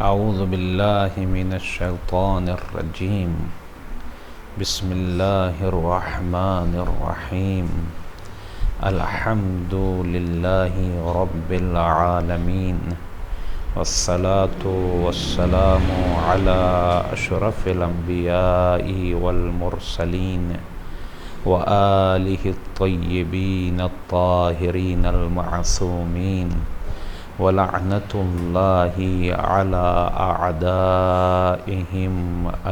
اعوذ باللہ من الشیطان الرجیم بسم اللہ الرحمن الرحیم الحمد للہ رب العالمین والصلاة والسلام علی اشرف الانبیاء والمرسلین وآلہ الطیبین الطاہرین المعصومین وَلَعْنَةُ اللَّهِ عَلَىٰ أَعْدَائِهِمْ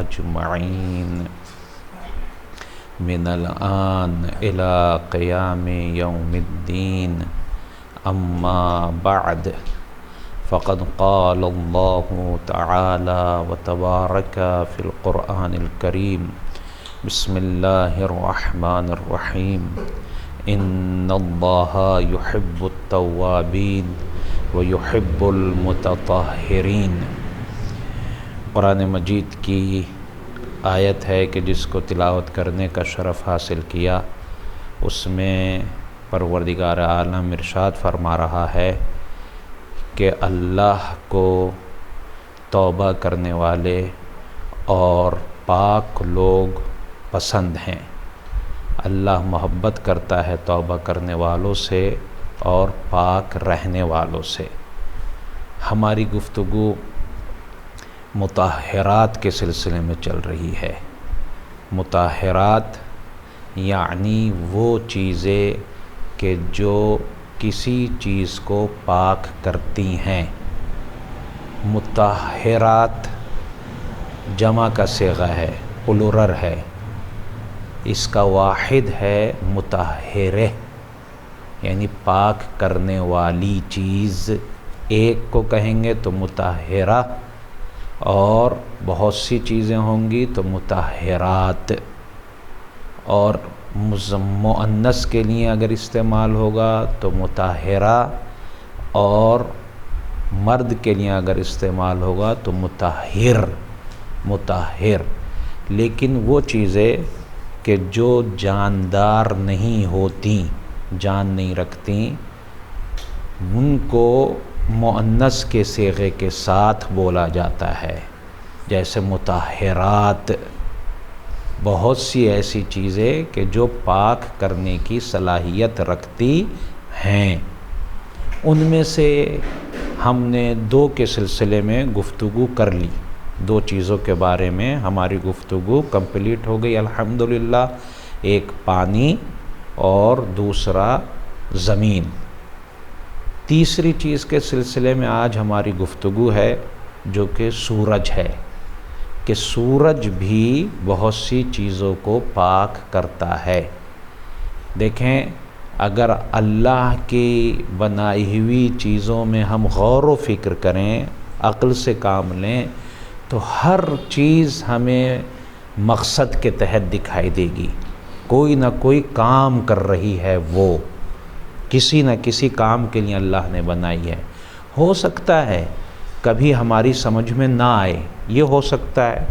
أَجْمَعِينَ مِنَ الْآنِ إِلَىٰ قِيَامِ يَوْمِ الدِّينِ أَمَّا بَعْدُ فَقَدْ قَالَ اللَّهُ تَعَالَىٰ وَتَبَارَكَ فِي الْقُرْآنِ الْكَرِيمِ بسم اللَّهِ الرَّحْمَنِ الرَّحِيمِ إِنَّ اللَّهَ يُحِبُّ التَّوَّابِينَ وَيُحِبُّ الْمُتَطَهِّرِينَ۔ قرآن مجید کی آیت ہے کہ جس کو تلاوت کرنے کا شرف حاصل کیا، اس میں پروردگار عالم ارشاد فرما رہا ہے کہ اللہ کو توبہ کرنے والے اور پاک لوگ پسند ہیں۔ اللہ محبت کرتا ہے توبہ کرنے والوں سے اور پاک رہنے والوں سے۔ ہماری گفتگو مطہرات کے سلسلے میں چل رہی ہے۔ مطہرات یعنی وہ چیزیں کہ جو کسی چیز کو پاک کرتی ہیں۔ مطہرات جمع کا صیغہ ہے، پلورل ہے، اس کا واحد ہے مطہرہ، یعنی پاک کرنے والی چیز ایک کو کہیں گے تو مطہرہ، اور بہت سی چیزیں ہوں گی تو مطہرات۔ اور مؤنث کے لیے اگر استعمال ہوگا تو مطہرہ، اور مرد کے لیے اگر استعمال ہوگا تو مطہر۔ لیکن وہ چیزیں کہ جو جاندار نہیں ہوتی، جان نہیں رکھتی، ان کو مؤنث کے صیغے کے ساتھ بولا جاتا ہے، جیسے مطہرات۔ بہت سی ایسی چیزیں کہ جو پاک کرنے کی صلاحیت رکھتی ہیں، ان میں سے ہم نے دو کے سلسلے میں گفتگو کر لی۔ دو چیزوں کے بارے میں ہماری گفتگو کمپلیٹ ہو گئی الحمدللہ، ایک پانی اور دوسرا زمین۔ تیسری چیز کے سلسلے میں آج ہماری گفتگو ہے جو کہ سورج ہے، کہ سورج بھی بہت سی چیزوں کو پاک کرتا ہے۔ دیکھیں، اگر اللہ کی بنائی ہوئی چیزوں میں ہم غور و فکر کریں، عقل سے کام لیں، تو ہر چیز ہمیں مقصد کے تحت دکھائی دے گی۔ کوئی نہ کوئی کام کر رہی ہے، وہ کسی نہ کسی کام کے لیے اللہ نے بنائی ہے۔ ہو سکتا ہے کبھی ہماری سمجھ میں نہ آئے، یہ ہو سکتا ہے،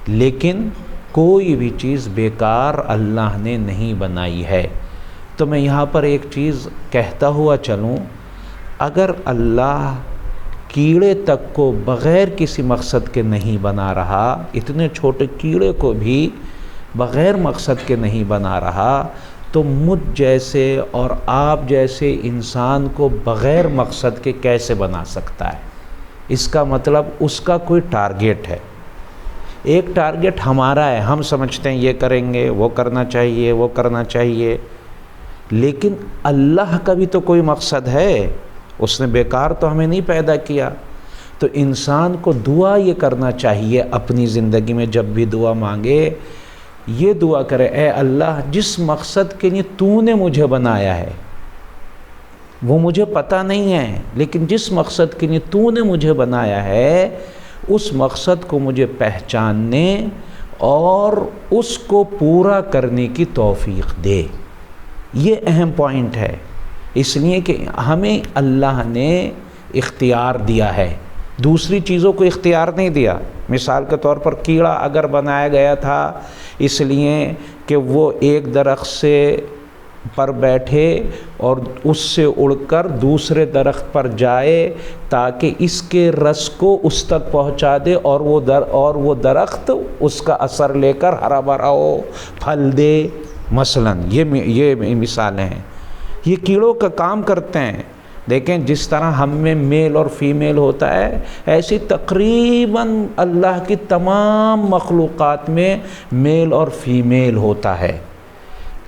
لیکن کوئی بھی چیز بیکار اللہ نے نہیں بنائی ہے۔ تو میں یہاں پر ایک چیز کہتا ہوا چلوں، اگر اللہ کیڑے تک کو بغیر کسی مقصد کے نہیں بنا رہا، اتنے چھوٹے کیڑے کو بھی بغیر مقصد کے نہیں بنا رہا، تو مجھ جیسے اور آپ جیسے انسان کو بغیر مقصد کے کیسے بنا سکتا ہے؟ اس کا مطلب اس کا کوئی ٹارگیٹ ہے۔ ایک ٹارگیٹ ہمارا ہے، ہم سمجھتے ہیں یہ کریں گے، وہ کرنا چاہیے، وہ کرنا چاہیے، لیکن اللہ کا بھی تو کوئی مقصد ہے، اس نے بیکار تو ہمیں نہیں پیدا کیا۔ تو انسان کو دعا یہ کرنا چاہیے اپنی زندگی میں، جب بھی دعا مانگے یہ دعا کرے، اے اللہ جس مقصد کے لیے تو نے مجھے بنایا ہے، وہ مجھے پتہ نہیں ہے، لیکن جس مقصد کے لیے تو نے مجھے بنایا ہے، اس مقصد کو مجھے پہچاننے اور اس کو پورا کرنے کی توفیق دے۔ یہ اہم پوائنٹ ہے، اس لیے کہ ہمیں اللہ نے اختیار دیا ہے، دوسری چیزوں کو اختیار نہیں دیا۔ مثال کے طور پر کیڑا اگر بنایا گیا تھا اس لیے کہ وہ ایک درخت سے پر بیٹھے اور اس سے اڑ کر دوسرے درخت پر جائے تاکہ اس کے رس کو اس تک پہنچا دے اور وہ درخت اس کا اثر لے کر ہرا بھرا ہو، پھل دے۔ مثلا یہ مثالیں ہیں، یہ کیڑوں کا کام کرتے ہیں۔ دیکھیں جس طرح ہم میں میل اور فیمیل ہوتا ہے، ایسی تقریباً اللہ کی تمام مخلوقات میں میل اور فیمیل ہوتا ہے۔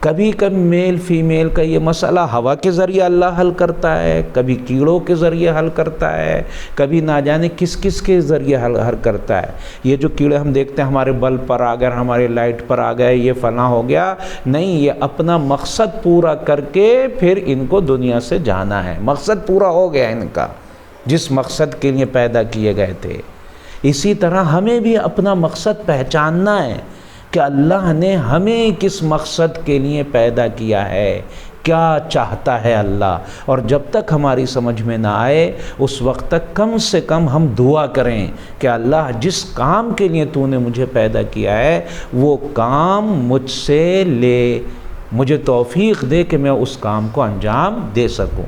کبھی کبھی میل فیمیل کا یہ مسئلہ ہوا کے ذریعے اللہ حل کرتا ہے، کبھی کیڑوں کے ذریعے حل کرتا ہے، کبھی نہ جانے کس کس کے ذریعے حل کرتا ہے۔ یہ جو کیڑے ہم دیکھتے ہیں ہمارے بلب پر آ گئے، ہمارے لائٹ پر آ گئے، یہ فلاں ہو گیا، نہیں، یہ اپنا مقصد پورا کر کے پھر ان کو دنیا سے جانا ہے۔ مقصد پورا ہو گیا ان کا، جس مقصد کے لیے پیدا کیے گئے تھے۔ اسی طرح ہمیں بھی اپنا مقصد پہچاننا ہے کہ اللہ نے ہمیں کس مقصد کے لیے پیدا کیا ہے، کیا چاہتا ہے اللہ۔ اور جب تک ہماری سمجھ میں نہ آئے اس وقت تک کم سے کم ہم دعا کریں کہ اللہ جس کام کے لیے تو نے مجھے پیدا کیا ہے وہ کام مجھ سے لے، مجھے توفیق دے کہ میں اس کام کو انجام دے سکوں۔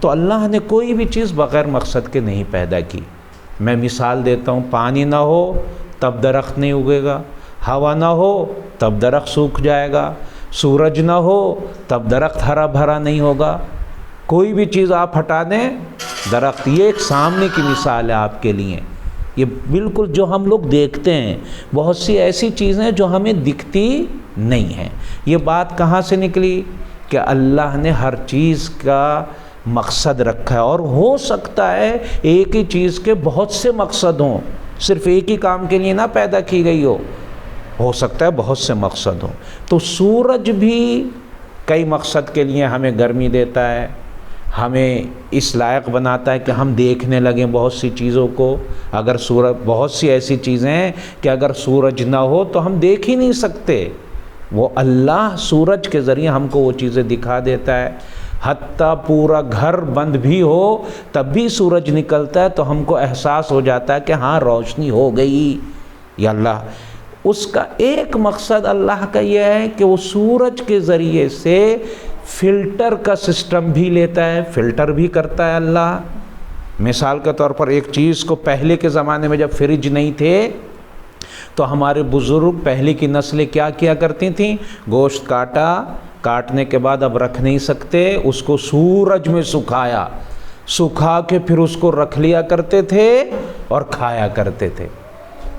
تو اللہ نے کوئی بھی چیز بغیر مقصد کے نہیں پیدا کی۔ میں مثال دیتا ہوں، پانی نہ ہو تب درخت نہیں اگے گا، ہوا نہ ہو تب درخت سوکھ جائے گا، سورج نہ ہو تب درخت ہرا بھرا نہیں ہوگا۔ کوئی بھی چیز آپ ہٹا دیں درخت، یہ ایک سامنے کی مثال ہے آپ کے لیے۔ یہ بالکل جو ہم لوگ دیکھتے ہیں، بہت سی ایسی چیزیں جو ہمیں دکھتی نہیں ہیں۔ یہ بات کہاں سے نکلی کہ اللہ نے ہر چیز کا مقصد رکھا ہے، اور ہو سکتا ہے ایک ہی چیز کے بہت سے مقصد ہوں، صرف ایک ہی کام کے لیے نہ پیدا کی گئی ہو سکتا ہے بہت سے مقصد ہوں۔ تو سورج بھی کئی مقصد کے لیے ہمیں گرمی دیتا ہے، ہمیں اس لائق بناتا ہے کہ ہم دیکھنے لگیں بہت سی چیزوں کو۔ اگر سورج، بہت سی ایسی چیزیں ہیں کہ اگر سورج نہ ہو تو ہم دیکھ ہی نہیں سکتے، وہ اللہ سورج کے ذریعے ہم کو وہ چیزیں دکھا دیتا ہے۔ حتیٰ پورا گھر بند بھی ہو تب بھی سورج نکلتا ہے تو ہم کو احساس ہو جاتا ہے کہ ہاں روشنی ہو گئی۔ یا اللہ، اس کا ایک مقصد اللہ کا یہ ہے کہ وہ سورج کے ذریعے سے فلٹر کا سسٹم بھی لیتا ہے، فلٹر بھی کرتا ہے اللہ۔ مثال کے طور پر ایک چیز کو، پہلے کے زمانے میں جب فریج نہیں تھے تو ہمارے بزرگ پہلے کی نسلیں کیا کیا کرتی تھیں؟ گوشت کاٹنے کے بعد اب رکھ نہیں سکتے، اس کو سورج میں سکھا کے پھر اس کو رکھ لیا کرتے تھے اور کھایا کرتے تھے۔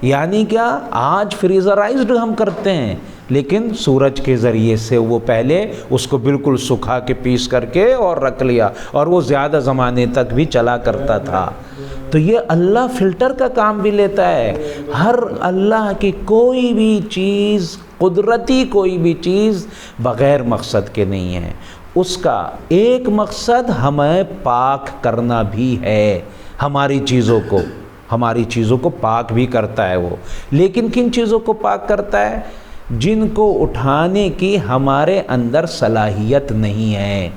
یعنی کیا، آج فریزرائزڈ ہم کرتے ہیں لیکن سورج کے ذریعے سے وہ پہلے اس کو بالکل سکھا کے پیس کر کے اور رکھ لیا، اور وہ زیادہ زمانے تک بھی چلا کرتا تھا۔ تو یہ اللہ فلٹر کا کام بھی لیتا ہے۔ ہر اللہ کی کوئی بھی چیز، قدرتی کوئی بھی چیز بغیر مقصد کے نہیں ہے۔ اس کا ایک مقصد ہمیں پاک کرنا بھی ہے، ہماری چیزوں کو پاک بھی کرتا ہے وہ۔ لیکن کن چیزوں کو پاک کرتا ہے؟ جن کو اٹھانے کی ہمارے اندر صلاحیت نہیں ہے،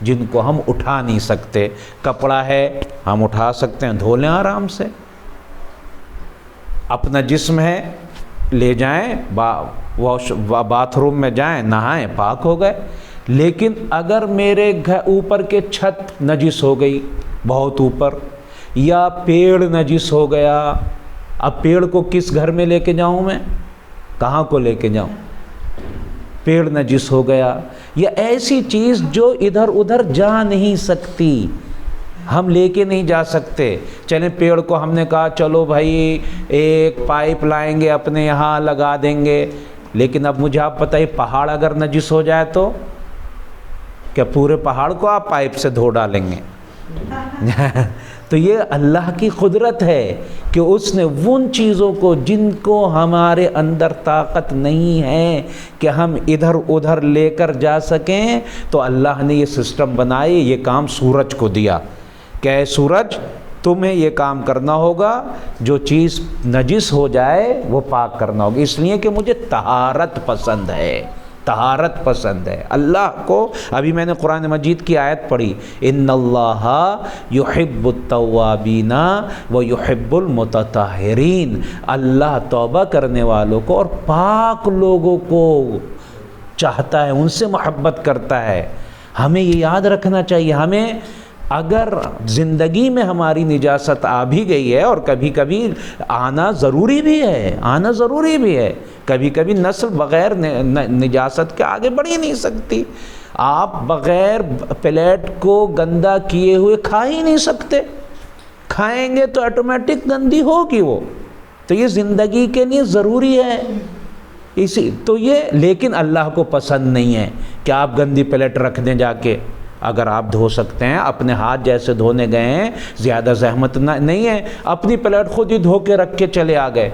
جن کو ہم اٹھا نہیں سکتے۔ کپڑا ہے ہم اٹھا سکتے ہیں، دھو لیں آرام سے۔ اپنا جسم ہے، لے جائیں باتھ روم میں جائیں، نہائیں، پاک ہو گئے۔ لیکن اگر میرے گھر اوپر کے چھت نجس ہو گئی بہت اوپر، یا پیڑ نجس ہو گیا، اب پیڑ کو کس گھر میں لے کے جاؤں میں؟ کہاں کو لے کے جاؤں؟ پیڑ نجس ہو گیا، یا ایسی چیز جو ادھر ادھر جا نہیں سکتی، ہم لے کے نہیں جا سکتے۔ چلیں پیڑ کو ہم نے کہا چلو بھائی ایک پائپ لائیں گے اپنے یہاں لگا دیں گے، لیکن اب مجھے آپ بتائیے پہاڑ اگر نجس ہو جائے تو کیا پورے پہاڑ کو آپ پائپ سے دھو ڈالیں گے؟ تو یہ اللہ کی قدرت ہے کہ اس نے ان چیزوں کو جن کو ہمارے اندر طاقت نہیں ہے کہ ہم ادھر ادھر لے کر جا سکیں، تو اللہ نے یہ سسٹم بنائے، یہ کام سورج کو دیا کہ اے سورج تمہیں یہ کام کرنا ہوگا، جو چیز نجس ہو جائے وہ پاک کرنا ہوگا، اس لیے کہ مجھے طہارت پسند ہے، طہارت پسند ہے اللہ کو۔ ابھی میں نے قرآن مجید کی آیت پڑھی، ان اللہ یحب التوابین ویحب المتطہرین، اللہ توبہ کرنے والوں کو اور پاک لوگوں کو چاہتا ہے، ان سے محبت کرتا ہے۔ ہمیں یہ یاد رکھنا چاہیے، ہمیں اگر زندگی میں ہماری نجاست آ بھی گئی ہے، اور کبھی کبھی آنا ضروری بھی ہے، آنا ضروری بھی ہے، کبھی کبھی نسل بغیر نجاست کے آگے بڑھ ہی نہیں سکتی۔ آپ بغیر پلیٹ کو گندا کیے ہوئے کھا ہی نہیں سکتے، کھائیں گے تو آٹومیٹک گندی ہوگی وہ، تو یہ زندگی کے لیے ضروری ہے۔ تو یہ لیکن اللہ کو پسند نہیں ہے کہ آپ گندی پلیٹ رکھ دیں جا کے۔ اگر آپ دھو سکتے ہیں، اپنے ہاتھ جیسے دھونے گئے ہیں، زیادہ زحمت نہیں ہے، اپنی پلیٹ خود ہی دھو کے رکھ کے چلے آ گئے،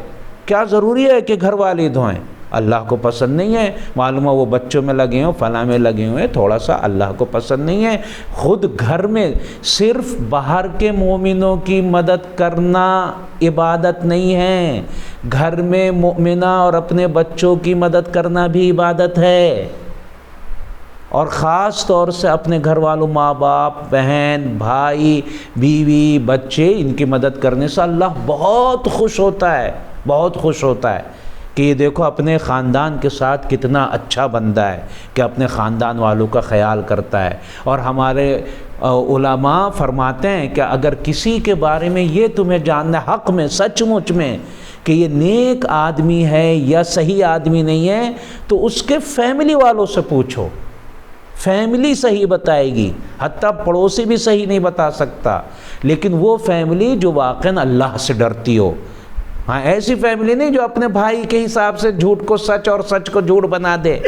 کیا ضروری ہے کہ گھر والے دھوئیں؟ اللہ کو پسند نہیں ہے۔ معلوم ہے وہ بچوں میں لگے ہوں، فلاں میں لگے ہوئے، تھوڑا سا اللہ کو پسند نہیں ہے۔ خود گھر میں صرف باہر کے مومنوں کی مدد کرنا عبادت نہیں ہے، گھر میں مومنہ اور اپنے بچوں کی مدد کرنا بھی عبادت ہے، اور خاص طور سے اپنے گھر والوں، ماں باپ، بہن، بھائی، بیوی، بچے، ان کی مدد کرنے سے اللہ بہت خوش ہوتا ہے، بہت خوش ہوتا ہے کہ یہ دیکھو اپنے خاندان کے ساتھ کتنا اچھا بندہ ہے کہ اپنے خاندان والوں کا خیال کرتا ہے۔ اور ہمارے علماء فرماتے ہیں کہ اگر کسی کے بارے میں یہ تمہیں جاننا حق میں، سچ مچ میں، کہ یہ نیک آدمی ہے یا صحیح آدمی نہیں ہے، تو اس کے فیملی والوں سے پوچھو، فیملی صحیح بتائے گی، حتیٰ پڑوسی بھی صحیح نہیں بتا سکتا، لیکن وہ فیملی جو واقعاً اللہ سے ڈرتی ہو۔ ہاں، ایسی فیملی نہیں جو اپنے بھائی کے حساب سے جھوٹ کو سچ اور سچ کو جھوٹ بنا دے،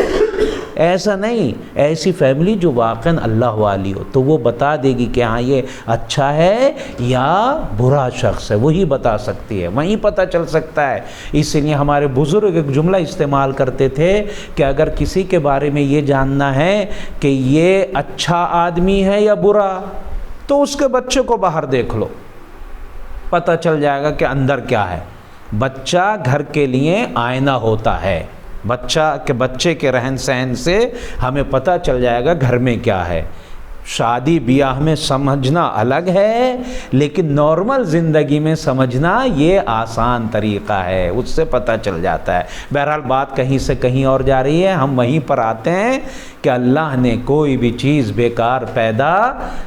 ایسا نہیں، ایسی فیملی جو واقعاً اللہ والی ہو، تو وہ بتا دے گی کہ ہاں یہ اچھا ہے یا برا شخص ہے، وہی بتا سکتی ہے، وہیں پتہ چل سکتا ہے۔ اس لیے ہمارے بزرگ ایک جملہ استعمال کرتے تھے کہ اگر کسی کے بارے میں یہ جاننا ہے کہ یہ اچھا آدمی ہے یا برا، تو اس کے بچے کو باہر دیکھ لو، پتہ چل جائے گا کہ اندر کیا ہے۔ بچہ گھر کے لیے آئینہ ہوتا ہے، بچے کے رہن سہن سے ہمیں پتہ چل جائے گا گھر میں کیا ہے۔ شادی بیاہ میں سمجھنا الگ ہے، لیکن نارمل زندگی میں سمجھنا یہ آسان طریقہ ہے، اس سے پتہ چل جاتا ہے۔ بہرحال بات کہیں سے کہیں اور جا رہی ہے، ہم وہیں پر آتے ہیں کہ اللہ نے کوئی بھی چیز بیکار پیدا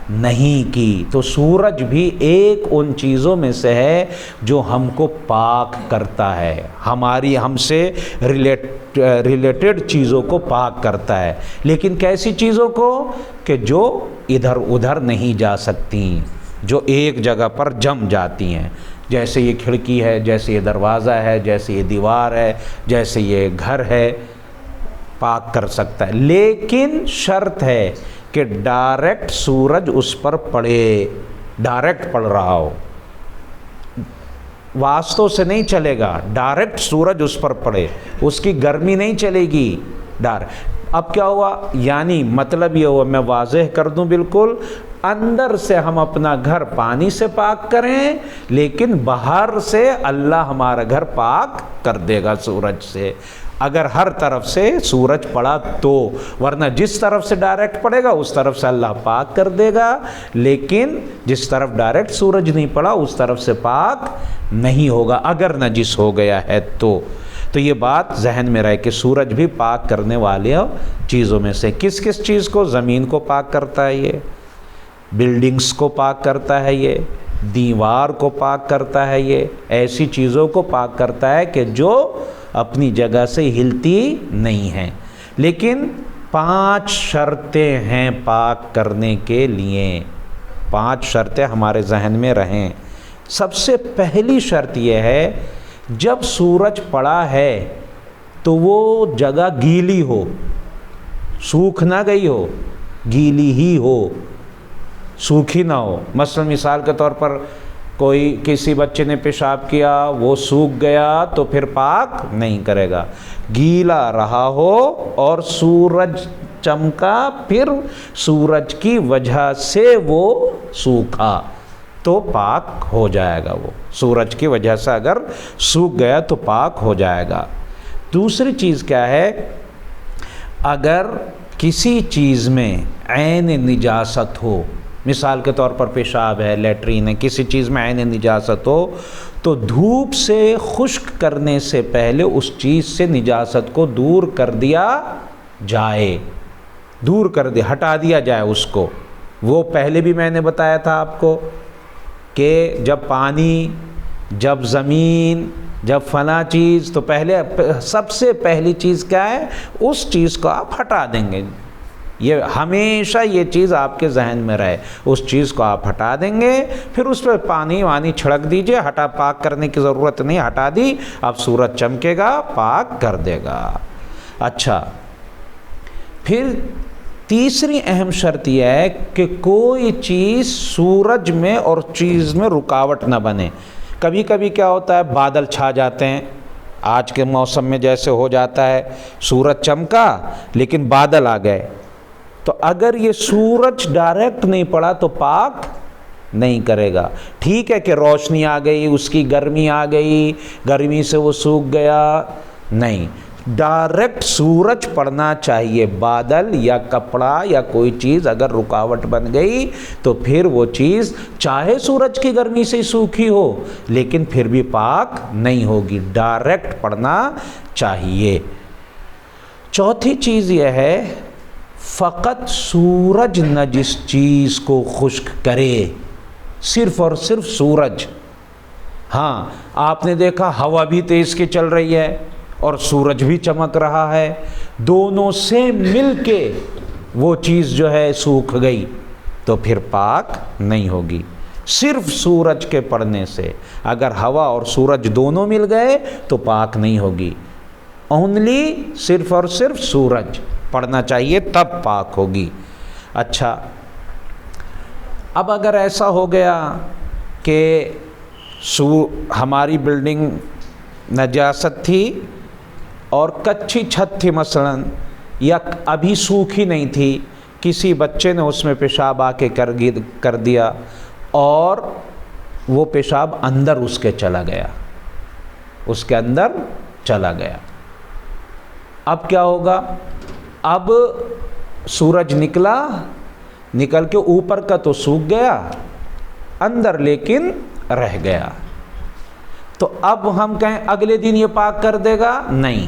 نہیں کی، تو سورج بھی ایک ان چیزوں میں سے ہے جو ہم کو پاک کرتا ہے، ہم سے ریلیٹڈ چیزوں کو پاک کرتا ہے، لیکن کیسی چیزوں کو کہ جو ادھر ادھر نہیں جا سکتی، جو ایک جگہ پر جم جاتی ہیں، جیسے یہ کھڑکی ہے، جیسے یہ دروازہ ہے، جیسے یہ دیوار ہے، جیسے یہ گھر ہے، پاک کر سکتا ہے، لیکن شرط ہے کہ ڈائریکٹ سورج اس پر پڑے، ڈائریکٹ پڑ رہا ہو، واسطوں سے نہیں چلے گا، ڈائریکٹ سورج اس پر پڑے، اس کی گرمی نہیں چلے گی ڈائریکٹ۔ اب کیا ہوا، یعنی مطلب یہ ہوا، میں واضح کر دوں بالکل، اندر سے ہم اپنا گھر پانی سے پاک کریں، لیکن باہر سے اللہ ہمارا گھر پاک کر دے گا سورج سے، اگر ہر طرف سے سورج پڑا تو، ورنہ جس طرف سے ڈائریکٹ پڑے گا اس طرف سے اللہ پاک کر دے گا، لیکن جس طرف ڈائریکٹ سورج نہیں پڑا اس طرف سے پاک نہیں ہوگا، اگر نجس ہو گیا ہے تو یہ بات ذہن میں رہے کہ سورج بھی پاک کرنے والے چیزوں میں سے۔ کس کس چیز کو؟ زمین کو پاک کرتا ہے، یہ بلڈنگز کو پاک کرتا ہے، یہ دیوار کو پاک کرتا ہے، یہ ایسی چیزوں کو پاک کرتا ہے کہ جو اپنی جگہ سے ہلتی نہیں ہیں۔ لیکن 5 شرطیں ہیں پاک کرنے کے لیے، 5 شرطیں ہمارے ذہن میں رہیں۔ سب سے پہلی شرط یہ ہے، جب سورج پڑا ہے تو وہ جگہ گیلی ہو، سوکھ نہ گئی ہو، گیلی ہی ہو، سوکھی نہ ہو۔ مثلا مثال کے طور پر کوئی کسی بچے نے پیشاب کیا، وہ سوکھ گیا تو پھر پاک نہیں کرے گا، گیلا رہا ہو اور سورج چمکا، پھر سورج کی وجہ سے وہ سوکھا تو پاک ہو جائے گا، وہ سورج کی وجہ سے اگر سوکھ گیا تو پاک ہو جائے گا۔ دوسری چیز کیا ہے، اگر کسی چیز میں عین نجاست ہو، مثال کے طور پر پیشاب ہے، لیٹرین ہے، کسی چیز میں عین نجاست ہو، تو دھوپ سے خشک کرنے سے پہلے اس چیز سے نجاست کو دور کر دیا جائے، دور کر دے، ہٹا دیا جائے اس کو۔ وہ پہلے بھی میں نے بتایا تھا آپ کو کہ جب پانی، جب زمین، جب فلاں چیز، تو پہلے سب سے پہلی چیز کیا ہے؟ اس چیز کو آپ ہٹا دیں گے۔ یہ ہمیشہ یہ چیز آپ کے ذہن میں رہے، اس چیز کو آپ ہٹا دیں گے، پھر اس پہ پانی وانی چھڑک دیجئے، پاک کرنے کی ضرورت نہیں، ہٹا دی، اب سورج چمکے گا، پاک کر دے گا۔ اچھا، پھر تیسری اہم شرط یہ ہے کہ کوئی چیز سورج میں اور چیز میں رکاوٹ نہ بنے۔ کبھی کبھی کیا ہوتا ہے، بادل چھا جاتے ہیں، آج کے موسم میں جیسے ہو جاتا ہے، سورج چمکا لیکن بادل آ گئے، تو اگر یہ سورج ڈائریکٹ نہیں پڑا تو پاک نہیں کرے گا۔ ٹھیک ہے کہ روشنی آ گئی، اس کی گرمی آ گئی، گرمی سے وہ سوکھ گیا، نہیں، ڈائریکٹ سورج پڑنا چاہیے۔ بادل یا کپڑا یا کوئی چیز اگر رکاوٹ بن گئی تو پھر وہ چیز چاہے سورج کی گرمی سے سوکھی ہو لیکن پھر بھی پاک نہیں ہوگی، ڈائریکٹ پڑنا چاہیے۔ چوتھی چیز یہ ہے، فقط سورج نہ جس چیز کو خشک کرے، صرف اور صرف سورج۔ ہاں، آپ نے دیکھا ہوا بھی تیز کی چل رہی ہے اور سورج بھی چمک رہا ہے، دونوں سے مل کے وہ چیز جو ہے سوکھ گئی تو پھر پاک نہیں ہوگی۔ صرف سورج کے پڑنے سے، اگر ہوا اور سورج دونوں مل گئے تو پاک نہیں ہوگی، اونلی صرف اور صرف سورج پڑنا چاہیے تب پاک ہوگی۔ اچھا، اب اگر ایسا ہو گیا کہ ہماری بلڈنگ نجاست تھی اور کچی چھت تھی مثلاً، یا ابھی سوکھی نہیں تھی، کسی بچے نے اس میں پیشاب آ کے کر دیا اور وہ پیشاب اندر اس کے چلا گیا، اس کے اندر چلا گیا، اب کیا ہوگا؟ اب سورج نکل کے اوپر کا تو سوکھ گیا، اندر لیکن رہ گیا، تو اب ہم کہیں اگلے دن یہ پاک کر دے گا؟ نہیں،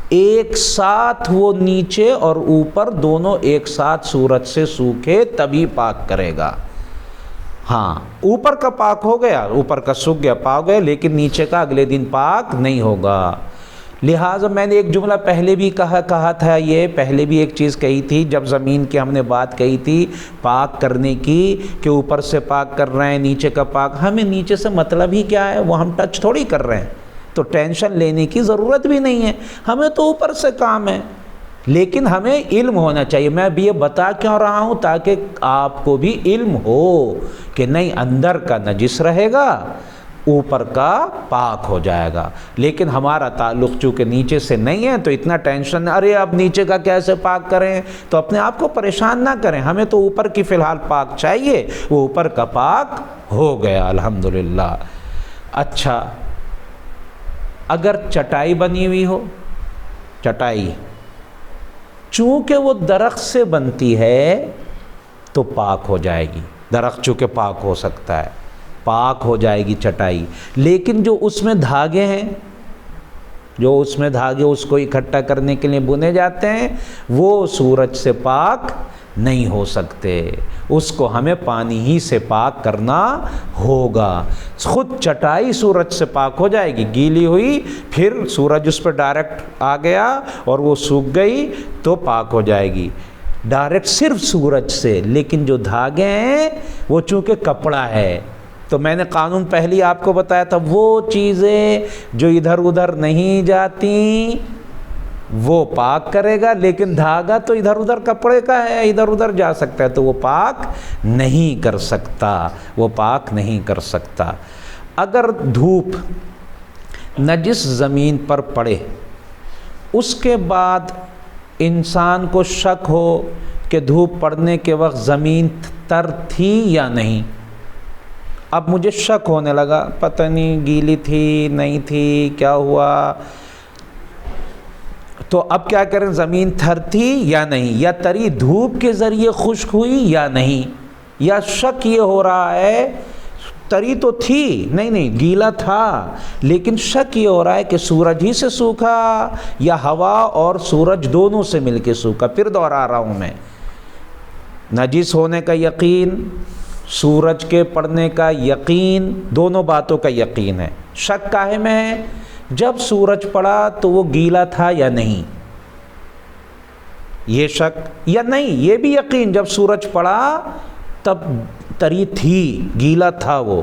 ایک ساتھ وہ نیچے اور اوپر دونوں ایک ساتھ سورج سے سوکھے تبھی پاک کرے گا۔ ہاں، اوپر کا پاک ہو گیا، اوپر کا سوکھ گیا، پاک ہو گیا، لیکن نیچے کا اگلے دن پاک نہیں ہوگا۔ لہٰذا میں نے ایک جملہ پہلے بھی کہا تھا، یہ پہلے بھی ایک چیز کہی تھی جب زمین کی ہم نے بات کہی تھی پاک کرنے کی، کہ اوپر سے پاک کر رہے ہیں، نیچے کا پاک، ہمیں نیچے سے مطلب ہی کیا ہے؟ وہ ہم ٹچ تھوڑی کر رہے ہیں، تو ٹینشن لینے کی ضرورت بھی نہیں ہے، ہمیں تو اوپر سے کام ہے، لیکن ہمیں علم ہونا چاہیے۔ میں اب یہ بتا کیوں رہا ہوں؟ تاکہ آپ کو بھی علم ہو کہ نہیں، اندر کا نجس رہے گا، اوپر کا پاک ہو جائے گا، لیکن ہمارا تعلق چونکہ نیچے سے نہیں ہے تو اتنا ٹینشن، ارے اب نیچے کا کیسے پاک کریں، تو اپنے آپ کو پریشان نہ کریں، ہمیں تو اوپر کی فی الحال پاک چاہیے، وہ اوپر کا پاک ہو گیا الحمدللہ۔ اچھا، اگر چٹائی بنی ہوئی ہو، چٹائی چونکہ وہ درخت سے بنتی ہے تو پاک ہو جائے گی، درخت چونکہ پاک ہو سکتا ہے، پاک ہو جائے گی چٹائی، لیکن جو اس میں دھاگے ہیں، جو اس میں دھاگے اس کو اکٹھا کرنے کے لیے بنے جاتے ہیں، وہ سورج سے پاک نہیں ہو سکتے، اس کو ہمیں پانی ہی سے پاک کرنا ہوگا۔ خود چٹائی سورج سے پاک ہو جائے گی، گیلی ہوئی، پھر سورج اس پہ ڈائریکٹ آ گیا اور وہ سوکھ گئی تو پاک ہو جائے گی، ڈائریکٹ صرف سورج سے۔ لیکن جو دھاگے ہیں وہ چونکہ کپڑا ہے، تو میں نے قانون پہلی آپ کو بتایا تھا، وہ چیزیں جو ادھر ادھر نہیں جاتی وہ پاک کرے گا، لیکن دھاگا تو ادھر ادھر کپڑے کا ہے، ادھر ادھر جا سکتا ہے تو وہ پاک نہیں کر سکتا، وہ پاک نہیں کر سکتا۔ اگر دھوپ نجس زمین پر پڑے، اس کے بعد انسان کو شک ہو کہ دھوپ پڑنے کے وقت زمین تر تھی یا نہیں، اب مجھے شک ہونے لگا، پتہ نہیں گیلی تھی نہیں تھی، کیا ہوا، تو اب کیا کریں؟ زمین تھر تھی یا نہیں، یا تری دھوپ کے ذریعے خشک ہوئی یا نہیں، یا شک یہ ہو رہا ہے تری تو تھی، نہیں گیلا تھا، لیکن شک یہ ہو رہا ہے کہ سورج ہی سے سوکھا یا ہوا اور سورج دونوں سے مل کے سوکھا۔ پھر دوہرا رہا ہوں میں، نجس ہونے کا یقین، سورج کے پڑنے کا یقین، دونوں باتوں کا یقین ہے۔ شک کاہے میں ہے؟ جب سورج پڑا تو وہ گیلا تھا یا نہیں، یہ شک، یا نہیں یہ بھی یقین جب سورج پڑا تب تری تھی، گیلا تھا وہ۔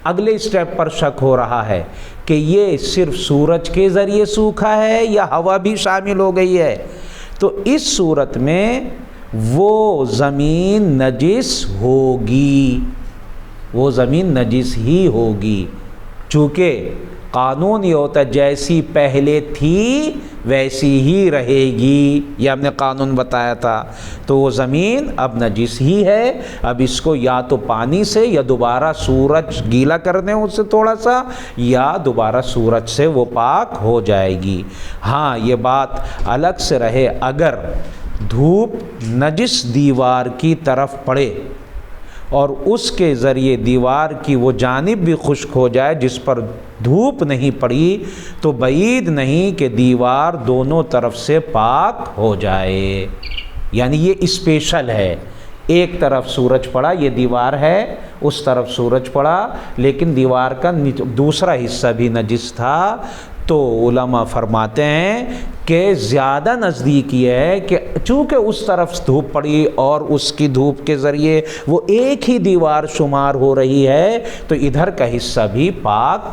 اگلے اسٹیپ پر شک ہو رہا ہے کہ یہ صرف سورج کے ذریعے سوکھا ہے یا ہوا بھی شامل ہو گئی ہے۔ تو اس صورت میں وہ زمین نجس ہوگی، وہ زمین نجس ہی ہوگی، چونکہ قانون یہ ہوتا ہے جیسی پہلے تھی ویسی ہی رہے گی، یہ ہم نے قانون بتایا تھا۔ تو وہ زمین اب نجس ہی ہے، اب اس کو یا تو پانی سے یا دوبارہ سورج گیلا کر دیں اس سے تھوڑا سا، یا دوبارہ سورج سے وہ پاک ہو جائے گی۔ ہاں یہ بات الگ سے رہے، اگر دھوپ نجس دیوار کی طرف پڑے اور اس کے ذریعے دیوار کی وہ جانب بھی خشک ہو جائے جس پر دھوپ نہیں پڑی، تو بعید نہیں کہ دیوار دونوں طرف سے پاک ہو جائے۔ یعنی یہ اسپیشل ہے، ایک طرف سورج پڑا، یہ دیوار ہے، اس طرف سورج پڑا، لیکن دیوار کا دوسرا حصہ بھی نجس تھا۔ تو علماء فرماتے ہیں کہ زیادہ نزدیک یہ ہے کہ چونکہ اس طرف دھوپ پڑی اور اس کی دھوپ کے ذریعے وہ ایک ہی دیوار شمار ہو رہی ہے، تو ادھر کا حصہ بھی پاک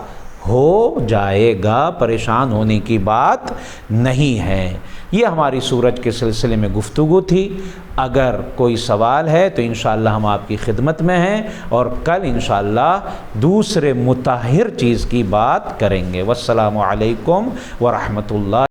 ہو جائے گا، پریشان ہونے کی بات نہیں ہے۔ یہ ہماری سورج کے سلسلے میں گفتگو تھی۔ اگر کوئی سوال ہے تو انشاءاللہ ہم آپ کی خدمت میں ہیں، اور کل انشاءاللہ دوسرے مطہر چیز کی بات کریں گے۔ والسلام علیکم ورحمۃ اللہ۔